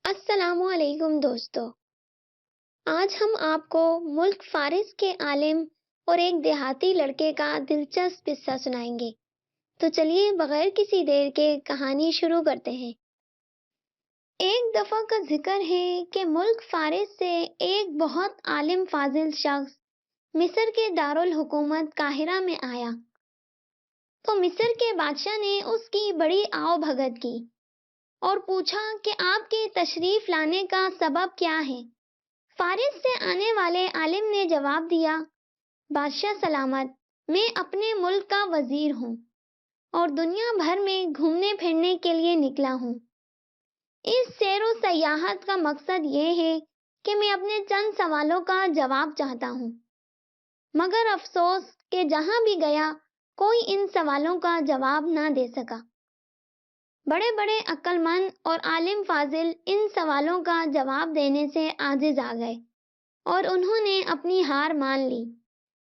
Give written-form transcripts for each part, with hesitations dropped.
السلام علیکم دوستو، آج ہم آپ کو ملک فارس کے عالم اور ایک دیہاتی لڑکے کا دلچسپ قصہ سنائیں گے۔ تو چلیے بغیر کسی دیر کے کہانی شروع کرتے ہیں۔ ایک دفعہ کا ذکر ہے کہ ملک فارس سے ایک بہت عالم فاضل شخص مصر کے دارالحکومت قاہرہ میں آیا، تو مصر کے بادشاہ نے اس کی بڑی آؤ بھگت کی اور پوچھا کہ آپ کے تشریف لانے کا سبب کیا ہے۔ فارس سے آنے والے عالم نے جواب دیا، بادشاہ سلامت، میں اپنے ملک کا وزیر ہوں اور دنیا بھر میں گھومنے پھرنے کے لیے نکلا ہوں۔ اس سیر و سیاحت کا مقصد یہ ہے کہ میں اپنے چند سوالوں کا جواب چاہتا ہوں، مگر افسوس کہ جہاں بھی گیا کوئی ان سوالوں کا جواب نہ دے سکا۔ بڑے بڑے عقل مند اور عالم فاضل ان سوالوں کا جواب دینے سے عاجز آ گئے اور انہوں نے اپنی ہار مان لی۔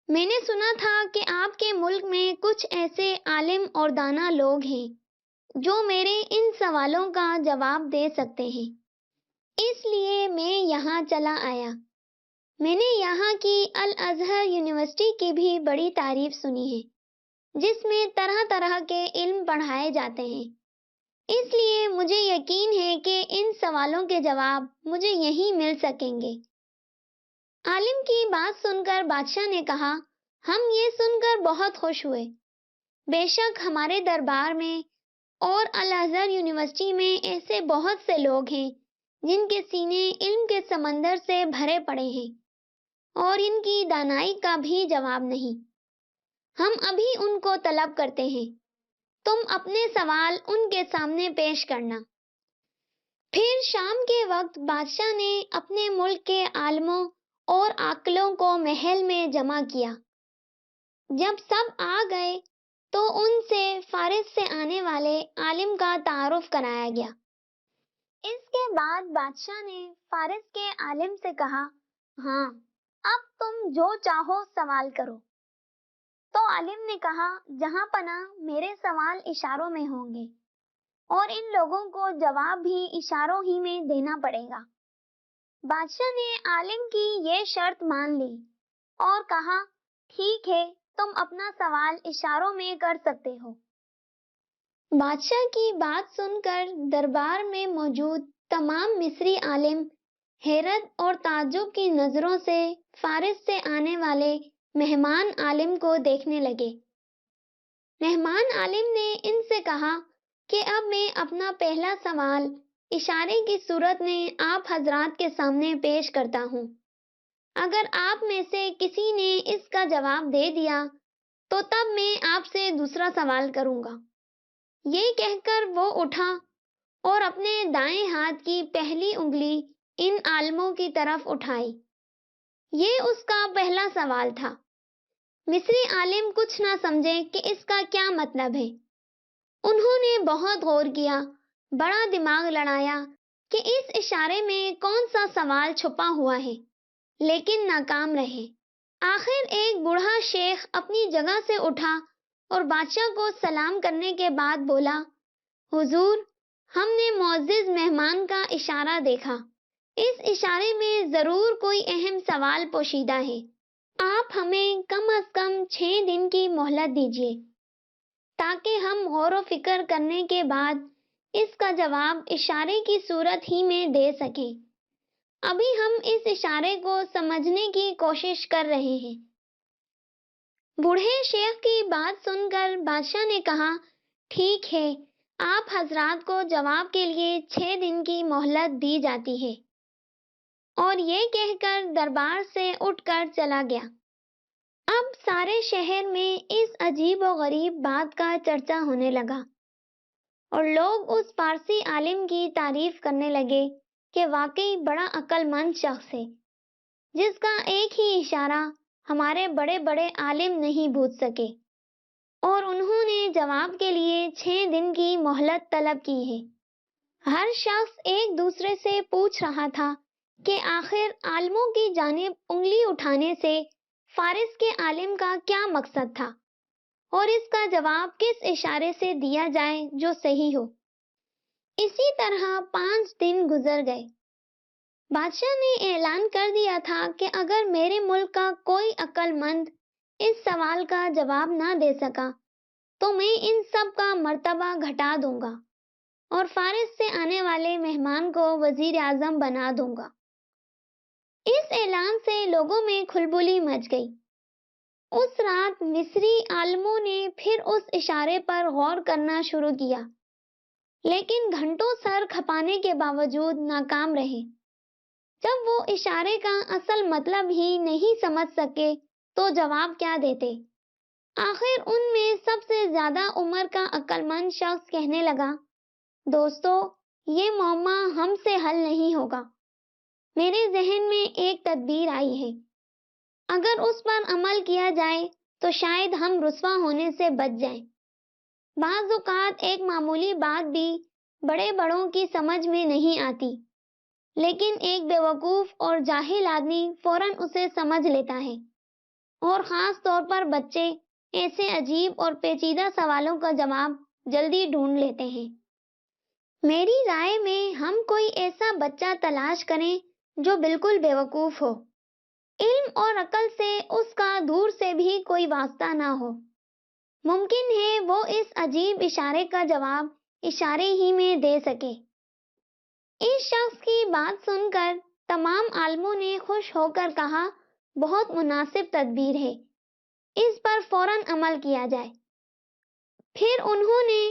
میں نے سنا تھا کہ آپ کے ملک میں کچھ ایسے عالم اور دانا لوگ ہیں جو میرے ان سوالوں کا جواب دے سکتے ہیں، اس لیے میں یہاں چلا آیا۔ میں نے یہاں کی الازہر یونیورسٹی کی بھی بڑی تعریف سنی ہے، جس میں طرح طرح کے علم پڑھائے جاتے ہیں، اس لیے مجھے یقین ہے کہ ان سوالوں کے جواب مجھے یہیں مل سکیں گے۔ عالم کی بات سن کر بادشاہ نے کہا، ہم یہ سن کر بہت خوش ہوئے۔ بے شک ہمارے دربار میں اور الازہر یونیورسٹی میں ایسے بہت سے لوگ ہیں جن کے سینے علم کے سمندر سے بھرے پڑے ہیں اور ان کی دانائی کا بھی جواب نہیں۔ ہم ابھی ان کو طلب کرتے ہیں، تم اپنے سوال ان کے سامنے پیش کرنا۔ پھر شام کے وقت بادشاہ نے اپنے ملک کے عالموں اور عاقلوں کو محل میں جمع کیا۔ جب سب آ گئے تو ان سے فارس سے آنے والے عالم کا تعارف کرایا گیا۔ اس کے بعد بادشاہ نے فارس کے عالم سے کہا، ہاں، اب تم جو چاہو سوال کرو۔ تو عالم نے کہا، جہاں پناہ میرے سوال اشاروں میں ہوں گے اور ان لوگوں کو جواب بھی اشاروں ہی میں دینا پڑے گا۔ بادشاہ نے عالم کی یہ شرط مان لی اور کہا، ٹھیک ہے، تم اپنا سوال اشاروں میں کر سکتے ہو۔ بادشاہ کی بات سن کر دربار میں موجود تمام مصری عالم حیرت اور تعجب کی نظروں سے فارس سے آنے والے مہمان عالم کو دیکھنے لگے۔ مہمان عالم نے ان سے کہا کہ اب میں اپنا پہلا سوال اشارے کی صورت میں آپ حضرات کے سامنے پیش کرتا ہوں۔ اگر آپ میں سے کسی نے اس کا جواب دے دیا تو تب میں آپ سے دوسرا سوال کروں گا۔ یہ کہہ کر وہ اٹھا اور اپنے دائیں ہاتھ کی پہلی انگلی ان عالموں کی طرف اٹھائی۔ یہ اس کا پہلا سوال تھا۔ مصری عالم کچھ نہ سمجھے کہ اس کا کیا مطلب ہے۔ انہوں نے بہت غور کیا، بڑا دماغ لڑایا کہ اس اشارے میں کون سا سوال چھپا ہوا ہے، لیکن ناکام رہے۔ آخر ایک بوڑھا شیخ اپنی جگہ سے اٹھا اور بادشاہ کو سلام کرنے کے بعد بولا، حضور، ہم نے معزز مہمان کا اشارہ دیکھا۔ اس اشارے میں ضرور کوئی اہم سوال پوشیدہ ہے۔ آپ ہمیں کم از کم 6 دن کی مہلت دیجیے تاکہ ہم غور و فکر کرنے کے بعد اس کا جواب اشارے کی صورت ہی میں دے سکیں۔ ابھی ہم اس اشارے کو سمجھنے کی کوشش کر رہے ہیں۔ بوڑھے شیخ کی بات سن کر بادشاہ نے کہا، ٹھیک ہے، آپ حضرات کو جواب کے لیے 6 دن کی مہلت دی جاتی ہے، اور یہ کہہ کر دربار سے اٹھ کر چلا گیا۔ اب سارے شہر میں اس عجیب و غریب بات کا چرچا ہونے لگا اور لوگ اس فارسی عالم کی تعریف کرنے لگے کہ واقعی بڑا عقل مند شخص ہے، جس کا ایک ہی اشارہ ہمارے بڑے بڑے عالم نہیں بوجھ سکے، اور انہوں نے جواب کے لیے 6 دن کی مہلت طلب کی ہے۔ ہر شخص ایک دوسرے سے پوچھ رہا تھا کہ آخر عالموں کی جانب انگلی اٹھانے سے فارس کے عالم کا کیا مقصد تھا اور اس کا جواب کس اشارے سے دیا جائے جو صحیح ہو۔ اسی طرح 5 دن گزر گئے۔ بادشاہ نے اعلان کر دیا تھا کہ اگر میرے ملک کا کوئی عقل مند اس سوال کا جواب نہ دے سکا تو میں ان سب کا مرتبہ گھٹا دوں گا اور فارس سے آنے والے مہمان کو وزیر اعظم بنا دوں گا۔ اس اعلان سے لوگوں میں کھلبلی مچ گئی۔ اس رات مصری عالموں نے پھر اس اشارے پر غور کرنا شروع کیا، لیکن گھنٹوں سر کھپانے کے باوجود ناکام رہے۔ جب وہ اشارے کا اصل مطلب ہی نہیں سمجھ سکے تو جواب کیا دیتے؟ آخر ان میں سب سے زیادہ عمر کا عقل مند شخص کہنے لگا، دوستو، یہ معمہ ہم سے حل نہیں ہوگا۔ میرے ذہن میں ایک تدبیر آئی ہے۔ اگر اس پر عمل کیا جائے تو شاید ہم رسوا ہونے سے بچ جائیں۔ بعض اوقات ایک معمولی بات بھی بڑے بڑوں کی سمجھ میں نہیں آتی، لیکن ایک بیوقوف اور جاہل آدمی فوراً اسے سمجھ لیتا ہے، اور خاص طور پر بچے ایسے عجیب اور پیچیدہ سوالوں کا جواب جلدی ڈھونڈ لیتے ہیں۔ میری رائے میں ہم کوئی ایسا بچہ تلاش کریں جو بالکل بیوقوف ہو، علم اور عقل سے اس کا دور سے بھی کوئی واسطہ نہ ہو۔ ممکن ہے وہ اس عجیب اشارے کا جواب اشارے ہی میں دے سکے۔ اس شخص کی بات سن کر تمام عالموں نے خوش ہو کر کہا، بہت مناسب تدبیر ہے، اس پر فوراً عمل کیا جائے۔ پھر انہوں نے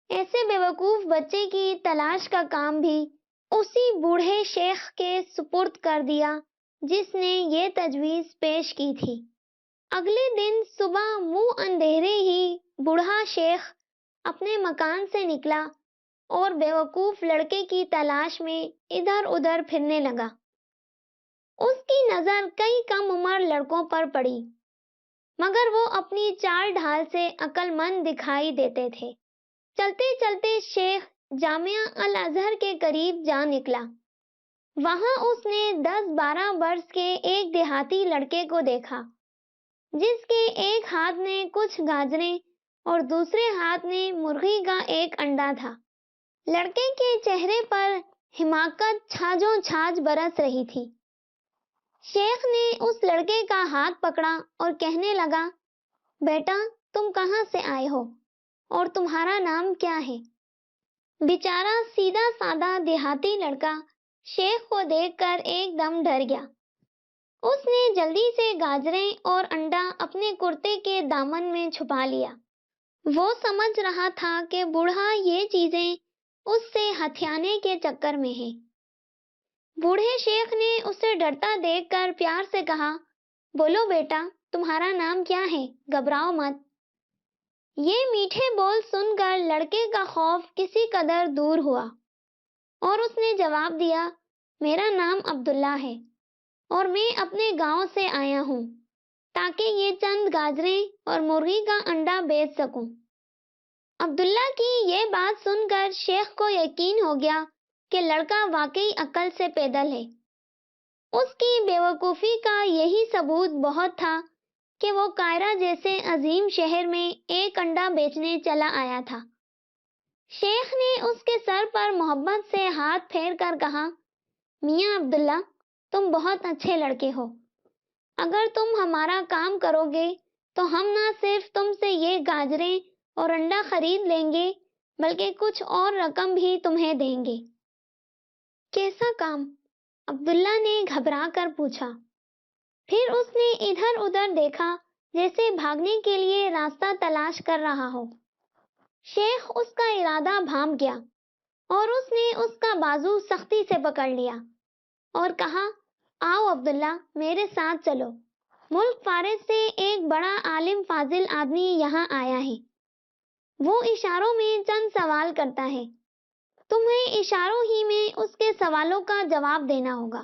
ایسے بیوقوف بچے کی تلاش کا کام بھی اسی بوڑھے شیخ کے سپرد کر دیا جس نے یہ تجویز پیش کی تھی۔ اگلے دن صبح منہ اندھیرے ہی بوڑھا شیخ اپنے مکان سے نکلا اور بیوقوف لڑکے کی تلاش میں ادھر ادھر پھرنے لگا۔ اس کی نظر کئی کم عمر لڑکوں پر پڑی، مگر وہ اپنی چال ڈھال سے عقل مند دکھائی دیتے تھے۔ چلتے چلتے شیخ جامعہ الازہر کے قریب جا نکلا۔ وہاں اس نے 10-12 برس کے ایک دیہاتی لڑکے کو دیکھا، جس کے ایک ہاتھ میں کچھ گاجریں اور دوسرے ہاتھ میں مرغی کا ایک انڈا تھا۔ لڑکے کے چہرے پر حماقت چھاجوں چھاج برس رہی تھی۔ شیخ نے اس لڑکے کا ہاتھ پکڑا اور کہنے لگا، بیٹا، تم کہاں سے آئے ہو اور تمہارا نام کیا ہے؟ بیچارہ سیدھا سادہ دیہاتی لڑکا شیخ کو دیکھ کر ایک دم ڈر گیا۔ اس نے جلدی سے گاجریں اور انڈا اپنے کرتے کے دامن میں چھپا لیا۔ وہ سمجھ رہا تھا کہ بوڑھا یہ چیزیں اس سے ہتھیانے کے چکر میں ہے۔ بوڑھے شیخ نے اسے ڈرتا دیکھ کر پیار سے کہا، بولو بیٹا، تمہارا نام کیا ہے؟ گھبراؤ مت۔ یہ میٹھے بول سن کر لڑکے کا خوف کسی قدر دور ہوا اور اس نے جواب دیا، میرا نام عبداللہ ہے اور میں اپنے گاؤں سے آیا ہوں تاکہ یہ چند گاجریں اور مرغی کا انڈا بیچ سکوں۔ عبداللہ کی یہ بات سن کر شیخ کو یقین ہو گیا کہ لڑکا واقعی عقل سے پیدل ہے۔ اس کی بیوقوفی کا یہی ثبوت بہت تھا کہ وہ قاہرہ جیسے عظیم شہر میں ایک انڈا بیچنے چلا آیا تھا۔ شیخ نے اس کے سر پر محبت سے ہاتھ پھیر کر کہا، میاں عبداللہ، تم بہت اچھے لڑکے ہو۔ اگر تم ہمارا کام کرو گے تو ہم نہ صرف تم سے یہ گاجریں اور انڈا خرید لیں گے بلکہ کچھ اور رقم بھی تمہیں دیں گے۔ کیسا کام؟ عبداللہ نے گھبرا کر پوچھا۔ پھر اس نے ادھر ادھر دیکھا جیسے بھاگنے کے لیے راستہ تلاش کر رہا ہو۔ شیخ اس کا ارادہ بھانپ گیا اور اس نے اس کا بازو سختی سے پکڑ لیا اور کہا، آؤ عبداللہ، میرے ساتھ چلو۔ ملک فارس سے ایک بڑا عالم فاضل آدمی یہاں آیا ہے۔ وہ اشاروں میں چند سوال کرتا ہے، تمہیں اشاروں ہی میں اس کے سوالوں کا جواب دینا ہوگا۔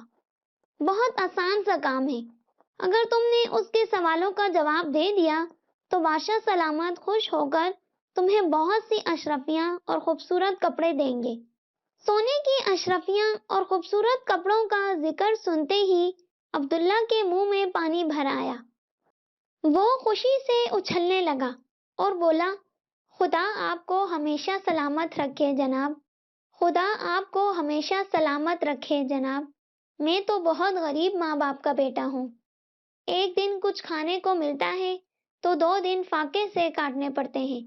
بہت آسان سا کام ہے۔ اگر تم نے اس کے سوالوں کا جواب دے دیا تو بادشاہ سلامت خوش ہو کر تمہیں بہت سی اشرفیاں اور خوبصورت کپڑے دیں گے۔ سونے کی اشرفیاں اور خوبصورت کپڑوں کا ذکر سنتے ہی عبداللہ کے منہ میں پانی بھر آیا۔ وہ خوشی سے اچھلنے لگا اور بولا، خدا آپ کو ہمیشہ سلامت رکھے جناب، خدا آپ کو ہمیشہ سلامت رکھے جناب، میں تو بہت غریب ماں باپ کا بیٹا ہوں۔ ایک دن کچھ کھانے کو ملتا ہے تو 2 دن فاقے سے کاٹنے پڑتے ہیں۔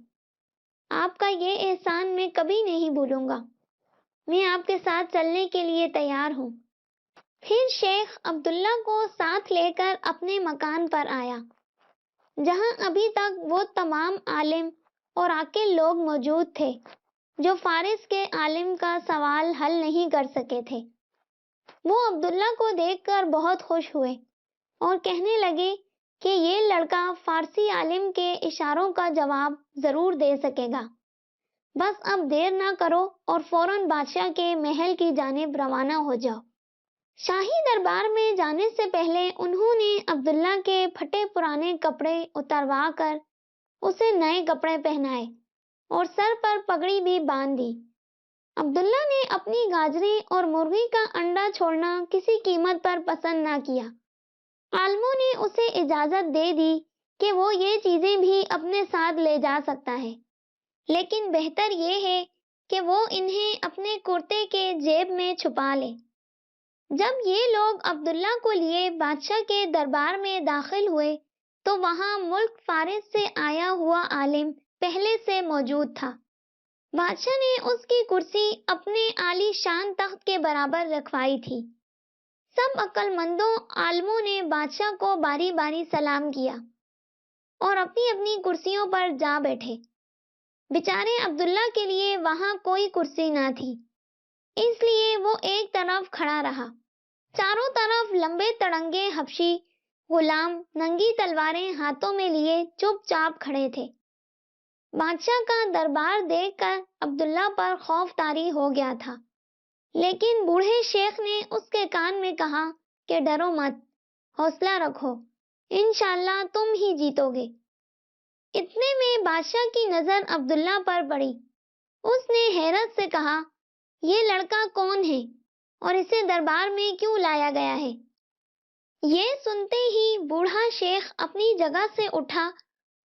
آپ کا یہ احسان میں کبھی نہیں بھولوں گا۔ میں آپ کے ساتھ چلنے کے لیے تیار ہوں۔ پھر شیخ عبداللہ کو ساتھ لے کر اپنے مکان پر آیا، جہاں ابھی تک وہ تمام عالم اور عاقل لوگ موجود تھے جو فارس کے عالم کا سوال حل نہیں کر سکے تھے۔ وہ عبداللہ کو دیکھ کر بہت خوش ہوئے اور کہنے لگے کہ یہ لڑکا فارسی عالم کے اشاروں کا جواب ضرور دے سکے گا۔ بس اب دیر نہ کرو اور فوراً بادشاہ کے محل کی جانب روانہ ہو جاؤ۔ شاہی دربار میں جانے سے پہلے انہوں نے عبداللہ کے پھٹے پرانے کپڑے اتروا کر اسے نئے کپڑے پہنائے اور سر پر پگڑی بھی باندھ دی۔ عبداللہ نے اپنی گاجریں اور مرغی کا انڈا چھوڑنا کسی قیمت پر پسند نہ کیا۔ عالموں نے اسے اجازت دے دی کہ وہ یہ چیزیں بھی اپنے ساتھ لے جا سکتا ہے، لیکن بہتر یہ ہے کہ وہ انہیں اپنے کرتے کے جیب میں چھپا لے۔ جب یہ لوگ عبداللہ کو لیے بادشاہ کے دربار میں داخل ہوئے تو وہاں ملک فارس سے آیا ہوا عالم پہلے سے موجود تھا۔ بادشاہ نے اس کی کرسی اپنے عالی شان تخت کے برابر رکھوائی تھی۔ سب عقل مندوں عالموں نے بادشاہ کو باری باری سلام کیا اور اپنی اپنی کرسیوں پر جا بیٹھے۔ بیچارے عبداللہ کے لیے وہاں کوئی کرسی نہ تھی، اس لیے وہ ایک طرف کھڑا رہا۔ چاروں طرف لمبے تڑنگے حبشی غلام ننگی تلواریں ہاتھوں میں لیے چپ چاپ کھڑے تھے۔ بادشاہ کا دربار دیکھ کر عبداللہ پر خوف طاری ہو گیا تھا، لیکن بوڑھے شیخ نے اس کے کان میں کہا کہ ڈرو مت، حوصلہ رکھو، انشاءاللہ تم ہی جیتو گے۔ اتنے میں بادشاہ کی نظر عبداللہ پر پڑی۔ اس نے حیرت سے کہا، یہ لڑکا کون ہے اور اسے دربار میں کیوں لایا گیا ہے؟ یہ سنتے ہی بوڑھا شیخ اپنی جگہ سے اٹھا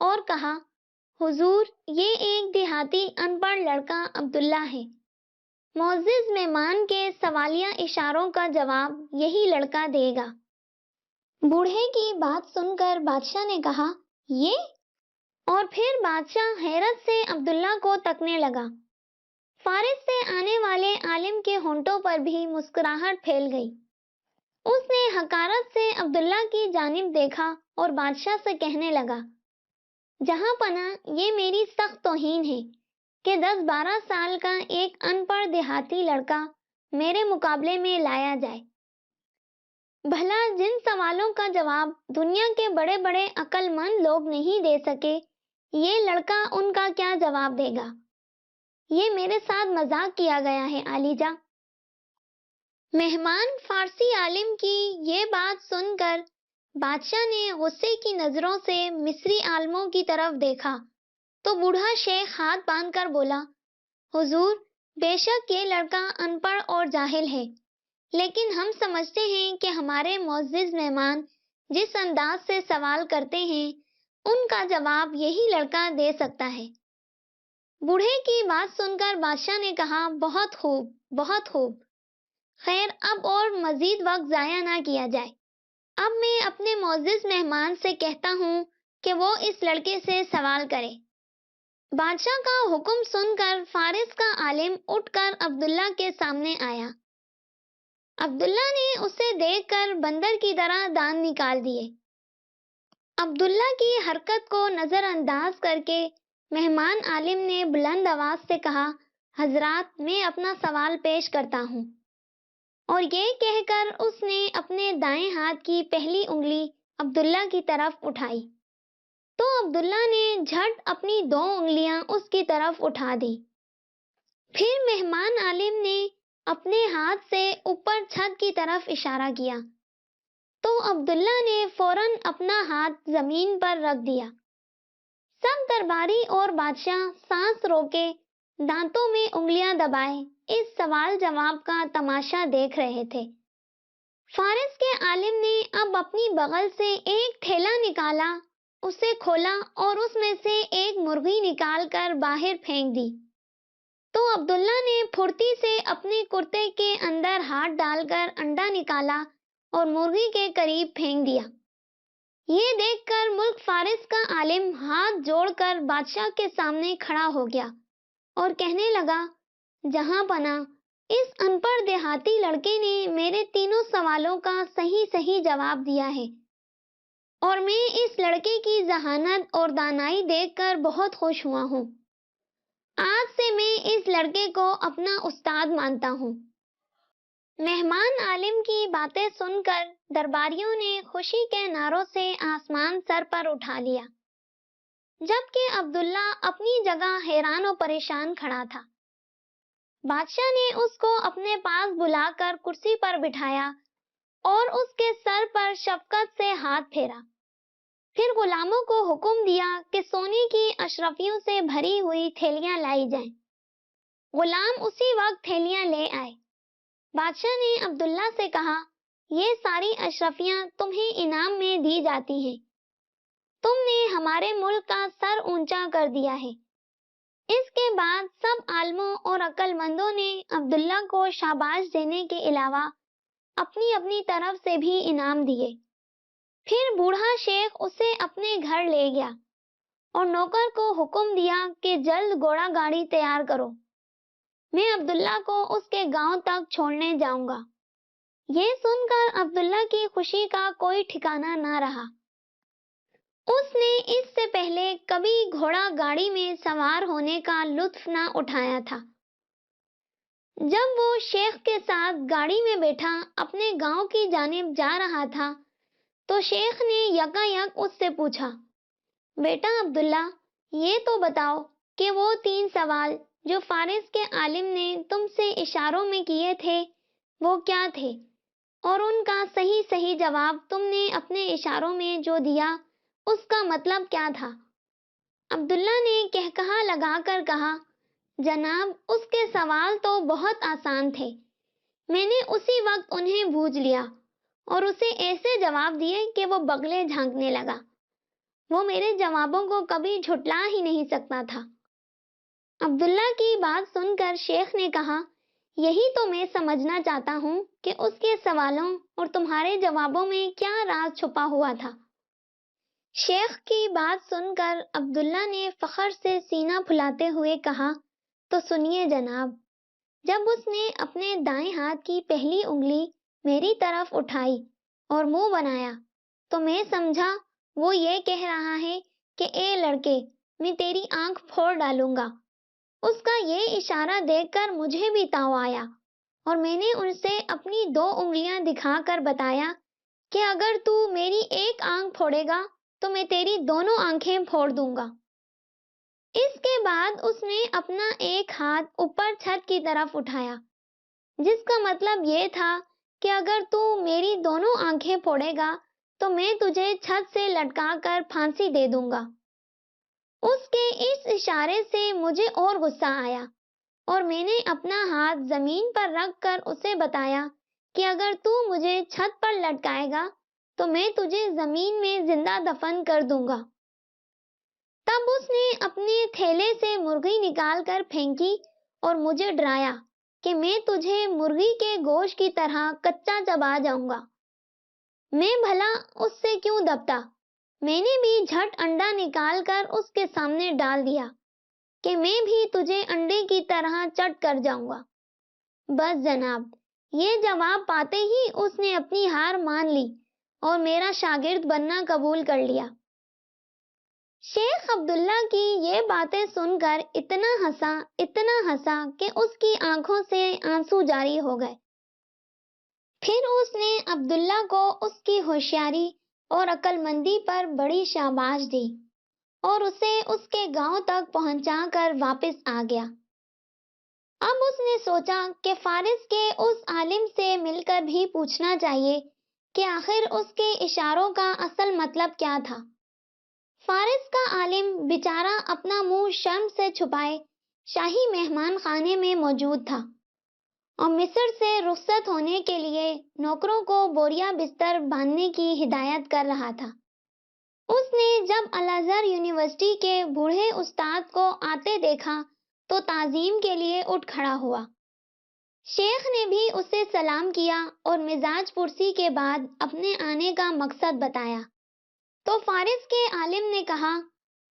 اور کہا، حضور، یہ ایک دیہاتی ان پڑھ لڑکا عبداللہ ہے۔ معزز مہمان کے سوالیہ اشاروں کا جواب یہی لڑکا دے گا۔ بوڑھے کی بات سن کر بادشاہ نے کہا، یہ؟ اور پھر بادشاہ حیرت سے عبداللہ کو تکنے لگا۔ فارس سے آنے والے عالم کے ہونٹوں پر بھی مسکراہٹ پھیل گئی۔ اس نے حقارت سے عبداللہ کی جانب دیکھا اور بادشاہ سے کہنے لگا، جہاں پناہ، یہ میری سخت توہین ہے کہ 10-12 سال کا ایک ان پڑھ دیہاتی لڑکا میرے مقابلے میں لایا جائے۔ بھلا جن سوالوں کا جواب دنیا کے بڑے بڑے عقل مند لوگ نہیں دے سکے، یہ لڑکا ان کا کیا جواب دے گا؟ یہ میرے ساتھ مذاق کیا گیا ہے عالی جاں۔ مہمان فارسی عالم کی یہ بات سن کر بادشاہ نے غصے کی نظروں سے مصری عالموں کی طرف دیکھا تو بوڑھا شیخ ہاتھ باندھ کر بولا، حضور، بے شک یہ لڑکا ان پڑھ اور جاہل ہے، لیکن ہم سمجھتے ہیں کہ ہمارے معزز مہمان جس انداز سے سوال کرتے ہیں ان کا جواب یہی لڑکا دے سکتا ہے۔ بوڑھے کی بات سن کر بادشاہ نے کہا، بہت خوب، بہت خوب۔ خیر، اب اور مزید وقت ضائع نہ کیا جائے۔ اب میں اپنے معزز مہمان سے کہتا ہوں کہ وہ اس لڑکے سے سوال کرے۔ بادشاہ کا حکم سن کر فارس کا عالم اٹھ کر عبداللہ کے سامنے آیا۔ عبداللہ نے اسے دیکھ کر بندر کی طرح دانت نکال دیے۔ عبداللہ کی حرکت کو نظر انداز کر کے مہمان عالم نے بلند آواز سے کہا، حضرات، میں اپنا سوال پیش کرتا ہوں۔ اور یہ کہہ کر اس نے اپنے دائیں ہاتھ کی پہلی انگلی عبداللہ کی طرف اٹھائی تو عبداللہ نے جھٹ اپنی 2 انگلیاں اس کی طرف اٹھا دی۔ پھر مہمان عالم نے اپنے ہاتھ سے اوپر چھت کی طرف اشارہ کیا تو عبداللہ نے فوراً اپنا ہاتھ زمین پر رکھ دیا۔ سب درباری اور بادشاہ سانس روکے دانتوں میں انگلیاں دبائے اس سوال جواب کا تماشا دیکھ رہے تھے۔ فارس کے عالم نے اب اپنی بغل سے ایک تھیلا نکالا، اسے کھولا اور اس میں سے ایک مرغی نکال کر باہر پھینک دی تو عبداللہ نے پھرتی سے اپنے کرتے کے اندر ہاتھ ڈال کر انڈا نکالا اور مرغی کے قریب پھینک دیا۔ یہ دیکھ کر ملک فارس کا عالم ہاتھ جوڑ کر بادشاہ کے سامنے کھڑا ہو گیا اور کہنے لگا، جہاں پناہ، اس ان پڑھ دیہاتی لڑکے نے میرے تینوں سوالوں کا صحیح جواب دیا ہے، اور میں اس لڑکے کی ذہانت اور دانائی دیکھ کر بہت خوش ہوا ہوں۔ آج سے میں اس لڑکے کو اپنا استاد مانتا ہوں۔ مہمان عالم کی باتیں سن کر درباریوں نے خوشی کے نعروں سے آسمان سر پر اٹھا لیا، جبکہ عبداللہ اپنی جگہ حیران و پریشان کھڑا تھا۔ بادشاہ نے اس کو اپنے پاس بلا کر کرسی پر بٹھایا اور اس کے سر پر شفقت سے ہاتھ پھیرا۔ پھر غلاموں کو حکم دیا کہ سونے کی اشرفیوں سے بھری ہوئی تھیلیاں لائی جائیں۔ غلام اسی وقت تھیلیاں لے آئے۔ بادشاہ نے عبداللہ سے کہا، یہ ساری اشرفیاں تمہیں انعام میں دی جاتی ہیں، تم نے ہمارے ملک کا سر اونچا کر دیا ہے۔ اس کے بعد سب عالموں اور عقل مندوں نے عبداللہ کو شاباش دینے کے علاوہ اپنی اپنی طرف سے بھی انعام دیے۔ پھر بوڑھا شیخ اسے اپنے گھر لے گیا اور نوکر کو حکم دیا کہ جلد گھوڑا گاڑی تیار کرو، میں عبداللہ کو اس کے گاؤں تک چھوڑنے جاؤں گا۔ یہ سن کر عبداللہ کی خوشی کا کوئی ٹھکانہ نہ رہا۔ اس نے اس سے پہلے کبھی گھوڑا گاڑی میں سوار ہونے کا لطف نہ اٹھایا تھا۔ جب وہ شیخ کے ساتھ گاڑی میں بیٹھا اپنے گاؤں کی جانب جا رہا تھا تو شیخ نے یکایک اس سے پوچھا، بیٹا عبداللہ، یہ تو بتاؤ کہ وہ 3 سوال جو فارس کے عالم نے تم سے اشاروں میں کیے تھے وہ کیا تھے، اور ان کا صحیح جواب تم نے اپنے اشاروں میں جو دیا اس کا مطلب کیا تھا؟ عبداللہ نے کہکہا لگا کر کہا، جناب، اس کے سوال تو بہت آسان تھے، میں نے اسی وقت انہیں بوجھ لیا اور اسے ایسے جواب دیے کہ وہ بغلے جھانکنے لگا۔ وہ میرے جوابوں کو کبھی جھٹلا ہی نہیں سکتا تھا۔ عبداللہ کی بات سن کر شیخ نے کہا، یہی تو میں سمجھنا چاہتا ہوں کہ اس کے سوالوں اور تمہارے جوابوں میں کیا راز چھپا ہوا تھا۔ شیخ کی بات سن کر عبداللہ نے فخر سے سینہ پھلاتے ہوئے کہا، تو سنیے جناب۔ جب اس نے اپنے دائیں ہاتھ کی پہلی انگلی میری طرف اٹھائی اور منہ بنایا تو میں سمجھا وہ یہ کہہ رہا ہے کہ اے لڑکے، میں تیری آنکھ پھوڑ ڈالوں گا۔ اس کا یہ اشارہ دیکھ کر مجھے بھی تاؤ آیا اور میں نے ان سے اپنی 2 انگلیاں دکھا کر بتایا کہ اگر تو میری ایک آنکھ پھوڑے گا تو میں تیری دونوں آنکھیں پھوڑ دوں گا۔ اس کے بعد اس نے اپنا ایک ہاتھ اوپر چھت کی طرف اٹھایا، جس کا مطلب یہ تھا کہ اگر تو میری دونوں آنکھیں پھوڑے گا تو میں تجھے چھت سے لٹکا کر پھانسی دے دوں گا۔ اس کے اس اشارے سے مجھے اور غصہ آیا اور میں نے اپنا ہاتھ زمین پر رکھ کر اسے بتایا کہ اگر تو مجھے چھت پر لٹکائے گا تو میں تجھے زمین میں زندہ دفن کر دوں گا۔ تب اس نے اپنے تھیلے سے مرغی نکال کر پھینکی اور مجھے ڈرایا کہ میں تجھے مرغی کے گوشت کی طرح کچا چبا جاؤں گا۔ میں بھلا اس سے کیوں دبتا؟ میں نے بھی جھٹ انڈا نکال کر اس کے سامنے ڈال دیا کہ میں بھی تجھے انڈے کی طرح چٹ کر جاؤں گا۔ بس جناب، یہ جواب پاتے ہی اس نے اپنی ہار مان لی اور میرا شاگرد بننا قبول کر لیا۔ شیخ عبداللہ کی یہ باتیں سن کر اتنا ہنسا کہ اس کی آنکھوں سے آنسو جاری ہو گئے۔ پھر اس نے عبداللہ کو اس کی ہوشیاری اور عقل مندی پر بڑی شاباش دی اور اسے اس کے گاؤں تک پہنچا کر واپس آ گیا۔ اب اس نے سوچا کہ فارس کے اس عالم سے مل کر بھی پوچھنا چاہیے کہ آخر اس کے اشاروں کا اصل مطلب کیا تھا۔ فارس کا عالم بیچارہ اپنا منہ شرم سے چھپائے شاہی مہمان خانے میں موجود تھا اور مصر سے رخصت ہونے کے لیے نوکروں کو بوریا بستر باندھنے کی ہدایت کر رہا تھا۔ اس نے جب الازہر یونیورسٹی کے بوڑھے استاد کو آتے دیکھا تو تعظیم کے لیے اٹھ کھڑا ہوا۔ شیخ نے بھی اسے سلام کیا اور مزاج پرسی کے بعد اپنے آنے کا مقصد بتایا۔ تو فارس کے عالم نے کہا،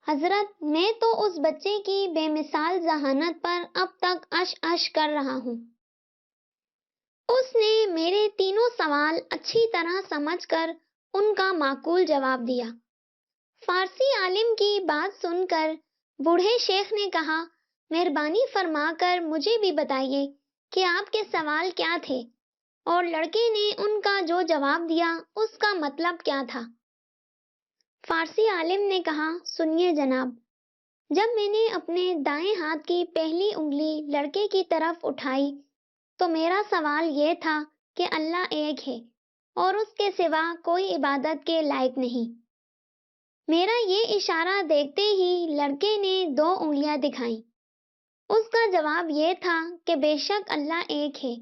حضرت میں تو اس بچے کی بے مثال ذہانت پر اب تک اش اش کر رہا ہوں۔ اس نے میرے تینوں سوال اچھی طرح سمجھ کر ان کا معقول جواب دیا۔ فارسی عالم کی بات سن کر بوڑھے شیخ نے کہا، مہربانی فرما کر مجھے بھی بتائیے کہ آپ کے سوال کیا تھے اور لڑکے نے ان کا جو جواب دیا اس کا مطلب کیا تھا۔ فارسی عالم نے کہا، سنیے جناب، جب میں نے اپنے دائیں ہاتھ کی پہلی انگلی لڑکے کی طرف اٹھائی تو میرا سوال یہ تھا کہ اللہ ایک ہے اور اس کے سوا کوئی عبادت کے لائق نہیں۔ میرا یہ اشارہ دیکھتے ہی لڑکے نے 2 انگلیاں دکھائیں۔ اس کا جواب یہ تھا کہ بے شک اللہ ایک ہے،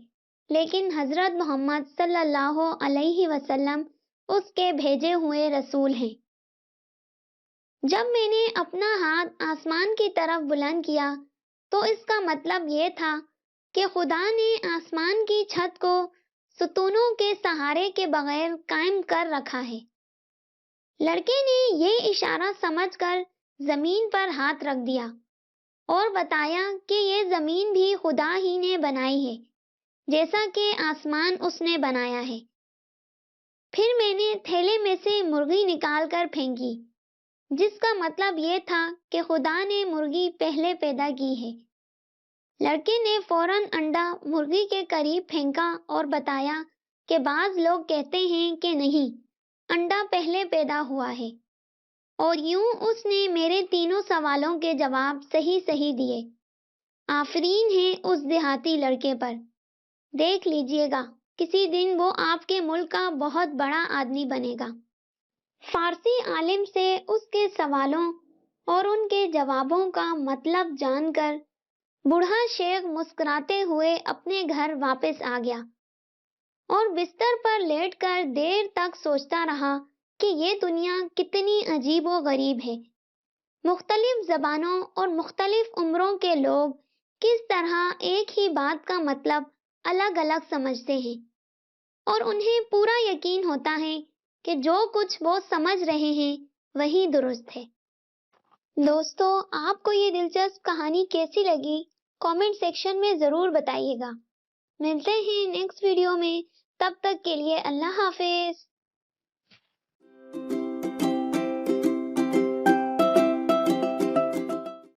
لیکن حضرت محمد صلی اللہ علیہ وسلم اس کے بھیجے ہوئے رسول ہیں۔ جب میں نے اپنا ہاتھ آسمان کی طرف بلند کیا تو اس کا مطلب یہ تھا کہ خدا نے آسمان کی چھت کو ستونوں کے سہارے کے بغیر قائم کر رکھا ہے۔ لڑکے نے یہ اشارہ سمجھ کر زمین پر ہاتھ رکھ دیا اور بتایا کہ یہ زمین بھی خدا ہی نے بنائی ہے، جیسا کہ آسمان اس نے بنایا ہے۔ پھر میں نے تھیلے میں سے مرغی نکال کر پھینکی، جس کا مطلب یہ تھا کہ خدا نے مرغی پہلے پیدا کی ہے۔ لڑکے نے فوراً انڈا مرغی کے قریب پھینکا اور بتایا کہ بعض لوگ کہتے ہیں کہ نہیں، انڈا پہلے پیدا ہوا ہے، اور یوں اس نے میرے تینوں سوالوں کے جواب صحیح دیے۔ آفرین ہے اس دیہاتی لڑکے پر، دیکھ لیجئے گا کسی دن وہ آپ کے ملک کا بہت بڑا آدمی بنے گا۔ فارسی عالم سے اس کے سوالوں اور ان کے جوابوں کا مطلب جان کر بوڑھا شیخ مسکراتے ہوئے اپنے گھر واپس آ گیا اور بستر پر لیٹ کر دیر تک سوچتا رہا کہ یہ دنیا کتنی عجیب و غریب ہے۔ مختلف زبانوں اور مختلف عمروں کے لوگ کس طرح ایک ہی بات کا مطلب الگ الگ سمجھتے ہیں، اور انہیں پورا یقین ہوتا ہے کہ جو کچھ وہ سمجھ رہے ہیں وہی درست ہے۔ دوستو، آپ کو یہ دلچسپ کہانی کیسی لگی؟ کامنٹ سیکشن میں ضرور بتائیے گا۔ ملتے ہیں نیکسٹ ویڈیو میں، تب تک کے لیے اللہ حافظ۔